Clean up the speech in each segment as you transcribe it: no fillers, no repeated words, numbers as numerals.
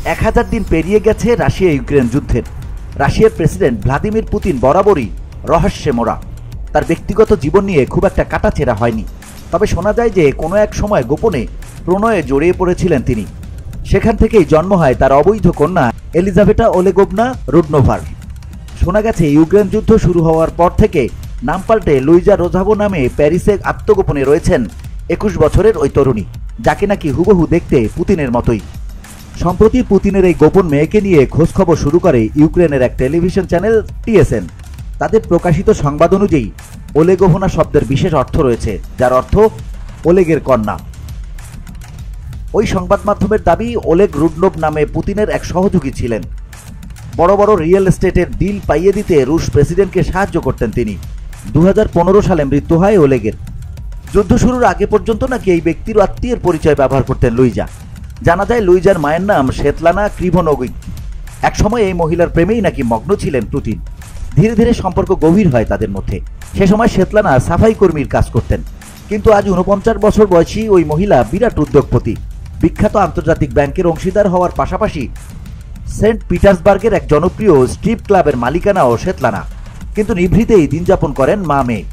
1000 দিন পেরিয়ে গেছে রাশিয়া ইউক্রেন যুদ্ধের। রাশিয়ার প্রেসিডেন্ট ভ্লাদিমির পুতিন বরাবরই রহস্যে মোড়া। তার ব্যক্তিগত জীবন নিয়ে খুব একটা কাটাছেঁড়া হয়নি। তবে শোনা যায় যে কোনো এক সময় গোপনে প্রণয়ে জড়িয়ে পড়েছিলেন তিনি। সেখান থেকেই জন্ম হয় তার অবৈধ কন্যা এলিজাবেটা ওলেগোভনা রুডনোভার। শোনা গেছে ইউক্রেন যুদ্ধ শুরু হওয়ার পর থেকে নাম পাল্টে লুইজা রোজাভো নামে প্যারিসে আত্মগোপনে রয়েছেন 21 বছরের ওই তরুণী, যাকে নাকি হুবহু দেখতে পুতিনের মতোই। সম্প্রতি পুতিনের এই গোপন মেয়েকে নিয়ে খোঁজখবর শুরু করে ইউক্রেনের এক টেলিভিশন চ্যানেল TSN। তাদের প্রকাশিত সংবাদ অনুযায়ী ওলেগোভনা শব্দের বিশেষ অর্থ রয়েছে, যার অর্থ ওলেগের কন্যা। ওই সংবাদ মাধ্যমের দাবি ওলেগ রুডনোভ নামে পুতিনের এক সহযোগী ছিলেন। বড় বড় রিয়েল এস্টেটের ডিল পাইয়ে দিতে রুশ প্রেসিডেন্টকে সাহায্য করতেন তিনি। 2015 সালে মৃত্যু হয় ওলেগের। যুদ্ধ শুরুর আগে পর্যন্ত নাকি এই ব্যক্তির আত্মীয়ের পরিচয় ব্যবহার করতেন লুইজা। জানা যায় লুইজার মায়ের নাম স্বেতলানা ক্রিভোনোভিক। একসময় এই মহিলার প্রেমেই নাকি মগ্ন ছিলেন পুতিন। ধীরে ধীরে সম্পর্ক গভীর হয় তাদের মধ্যে। সে সময় স্বেতলানা সাফাই কর্মীর কাজ করতেন, কিন্তু আজ 49 বছর বয়সী ওই মহিলা বিরাট উদ্যোগপতি। বিখ্যাত আন্তর্জাতিক ব্যাংকের অংশীদার হওয়ার পাশাপাশি সেন্ট পিটার্সবার্গের এক জনপ্রিয় স্ট্রিপ ক্লাবের মালিকানাও স্বেতলানা। কিন্তু নিভৃতেই দিন যাপন করেন মা মেয়ে।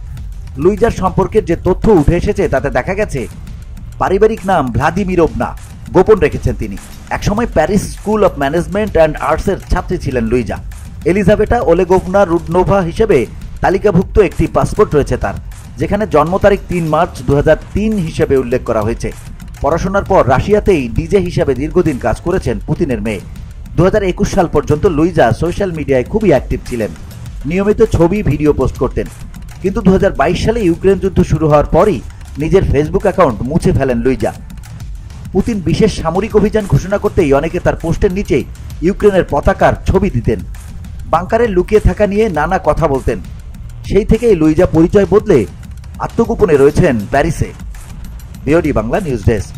লুইজার সম্পর্কের যে তথ্য উঠে এসেছে তাতে দেখা গেছে পারিবারিক নাম ভ্লাদিমিরোভনা গোপন রেখেছেন তিনি। একসময় Paris school of management and আর্টসের ছাত্রী ছিলেন লুইজা। এলিজাবেটা ওলেগোভনা রুডনোভা হিসেবে তালিকাভুক্ত একটি পাসপোর্ট রয়েছে তার, যেখানে জন্ম তারিখ 3 মার্চ 2003 হিসেবে উল্লেখ করা হয়েছে। পড়াশোনার পর রাশিয়াতেই ডিজে হিসাবে দীর্ঘদিন কাজ করেছেন পুতিনের মেয়ে। 2021 সাল পর্যন্ত লুইজা সোশ্যাল মিডিয়ায় খুবই অ্যাক্টিভ ছিলেন, নিয়মিত ছবি ভিডিও পোস্ট করতেন। কিন্তু 2022 সালে ইউক্রেন যুদ্ধ শুরু হওয়ার পরই নিজের ফেসবুক অ্যাকাউন্ট মুছে ফেলেন লুইজা। পুতিন বিশেষ সামরিক অভিযান ঘোষণা করতেই অনেকে তার পোস্টের নিচে ইউক্রেনের পতাকার ছবি দিতেন। বাংকারে লুকিয়ে থাকা নিয়ে নানা কথা বলতেন। সেই থেকেই লুইজা পরিচয় বদলে আত্মগোপনে রয়েছেন প্যারিসে। BOD Bangla news desk.